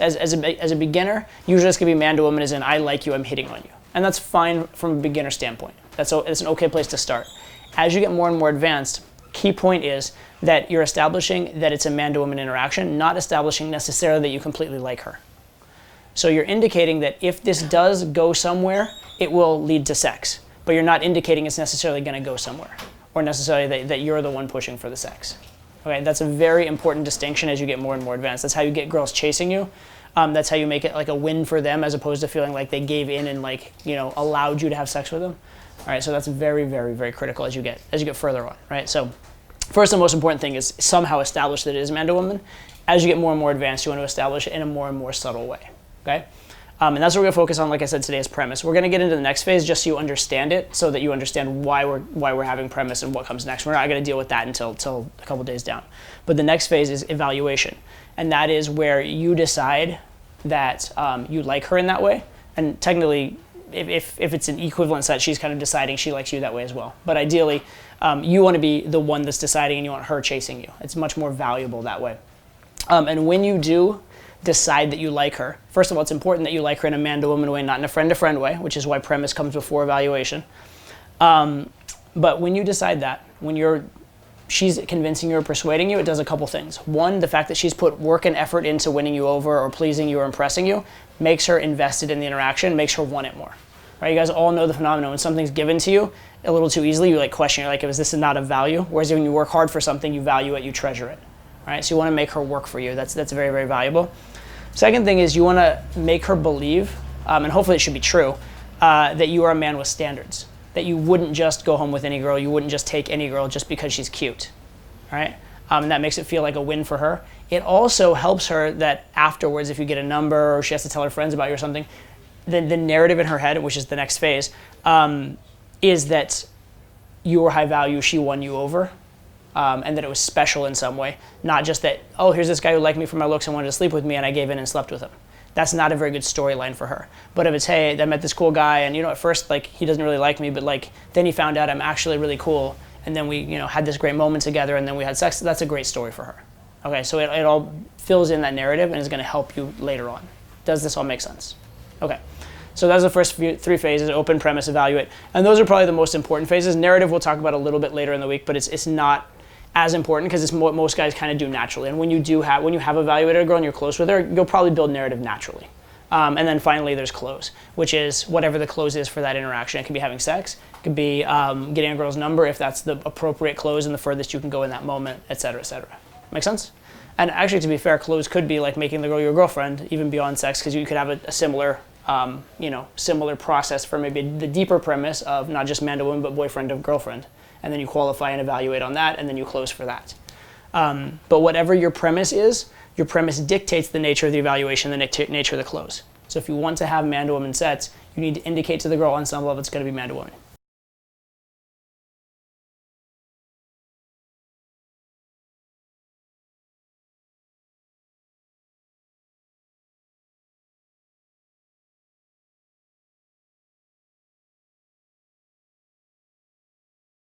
as a beginner, usually it's going to be man to woman as in I like you, I'm hitting on you. And that's fine from a beginner standpoint. It's an okay place to start. As you get more and more advanced, key point is that you're establishing that it's a man to woman interaction, not establishing necessarily that you completely like her. So you're indicating that if this does go somewhere, it will lead to sex. But you're not indicating it's necessarily going to go somewhere, or necessarily that you're the one pushing for the sex. Okay, that's a very important distinction as you get more and more advanced. That's how you get girls chasing you. That's how you make it like a win for them, as opposed to feeling like they gave in and like, you know, allowed you to have sex with them. All right, so that's very, very, very critical as you get further on. Right, so first and most important thing is somehow establish that it is man to woman. As you get more and more advanced, you want to establish it in a more and more subtle way. Okay. And that's what we're going to focus on, like I said, today is premise. We're going to get into the next phase just so you understand it, so that you understand why we're having premise and what comes next. We're not going to deal with that until a couple days down. But the next phase is evaluation. And that is where you decide that you like her in that way. And technically, if it's an equivalent set, she's kind of deciding she likes you that way as well. But ideally, you want to be the one that's deciding and you want her chasing you. It's much more valuable that way. And when you do decide that you like her, first of all, it's important that you like her in a man-to-woman way, not in a friend-to-friend way, which is why premise comes before evaluation. But when you decide that, when she's convincing you or persuading you, it does a couple things. One, the fact that she's put work and effort into winning you over or pleasing you or impressing you makes her invested in the interaction, makes her want it more. Right? You guys all know the phenomenon. When something's given to you a little too easily, you like question, you're like, is this not of value? Whereas when you work hard for something, you value it, you treasure it. Right? So you want to make her work for you. That's very, very valuable. Second thing is you want to make her believe, and hopefully it should be true, that you are a man with standards. That you wouldn't just go home with any girl, you wouldn't just take any girl just because she's cute. Right? And that makes it feel like a win for her. It also helps her that afterwards, if you get a number or she has to tell her friends about you or something, the narrative in her head, which is the next phase, is that you were high value, she won you over. And that it was special in some way, not just that, oh, here's this guy who liked me for my looks and wanted to sleep with me and I gave in and slept with him. That's not a very good storyline for her. But if it's, hey, I met this cool guy and, you know, at first, like, he doesn't really like me, but, like, then he found out I'm actually really cool and then we, you know, had this great moment together and then we had sex, that's a great story for her. Okay, so it all fills in that narrative and is going to help you later on. Does this all make sense? Okay. So that's the first three phases: open, premise, evaluate. And those are probably the most important phases. Narrative we'll talk about a little bit later in the week, but it's not as important because it's what most guys kind of do naturally. And when you have evaluated a girl and you're close with her, you'll probably build narrative naturally. And then finally there's close, which is whatever the close is for that interaction. It could be having sex, it could be getting a girl's number if that's the appropriate close and the furthest you can go in that moment, et cetera, et cetera. Make sense? And actually, to be fair, close could be like making the girl your girlfriend, even beyond sex, because you could have a similar similar process for maybe the deeper premise of not just man to woman, but boyfriend to girlfriend. And then you qualify and evaluate on that, and then you close for that. But whatever your premise is, your premise dictates the nature of the evaluation, the nature of the close. So if you want to have man to woman sets, you need to indicate to the girl on some level it's going to be man to woman.